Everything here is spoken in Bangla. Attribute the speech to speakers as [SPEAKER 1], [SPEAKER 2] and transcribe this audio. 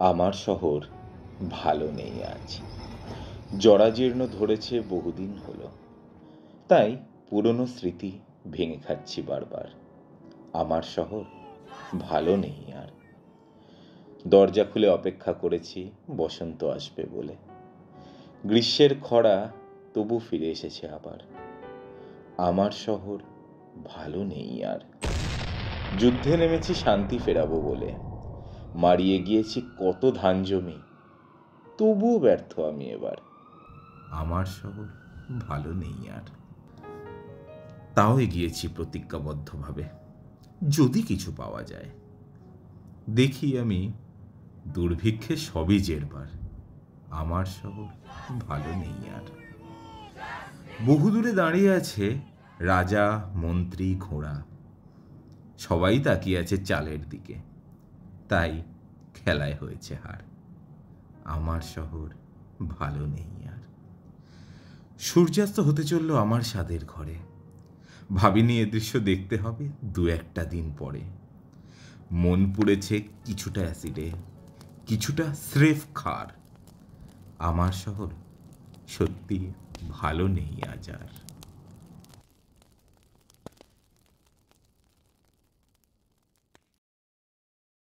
[SPEAKER 1] আমার শহর ভালো নেই আজ। জরাজীর্ণ ধরেছে বহুদিন হলো। তাই পুরনো স্মৃতি ভেঙে খাচ্ছি বারবার। আমার শহর ভালো নেই আর। দরজা খুলে অপেক্ষা করেছি বসন্ত আসবে বলে। গ্রীষ্মের খরা তবু ফিরে এসেছে আবার। আমার শহর ভালো নেই আর। যুদ্ধে নেমেছি শান্তি ফেরাবো বলে। মারিয়ে গিয়েছি কত ধান জমি, তবুও ব্যর্থ আমি এবার। আমার শহর ভালো নেই আর। তাও এগিয়েছি প্রতিজ্ঞাবদ্ধভাবে, যদি কিছু পাওয়া যায়। দেখি আমি দুর্ভিক্ষে সবই জেরবার। আমার শহর ভালো নেই আর। বহুদূরে দাঁড়িয়ে আছে রাজা, মন্ত্রী, ঘোড়া। সবাই তাকিয়ে আছে চালের দিকে, তাই খেলায় হয়েছে হার। আমার শহর ভালো নেই আর। সূর্যাস্ত হতে চলল আমার স্বাদের ঘরে। ভাবিনি এ দৃশ্য দেখতে হবে দু একটা দিন পরে। মন পুড়েছে কিছুটা অ্যাসিডে, কিছুটা স্রেফ খার। আমার শহর সত্যি ভালো নেই আজ আর।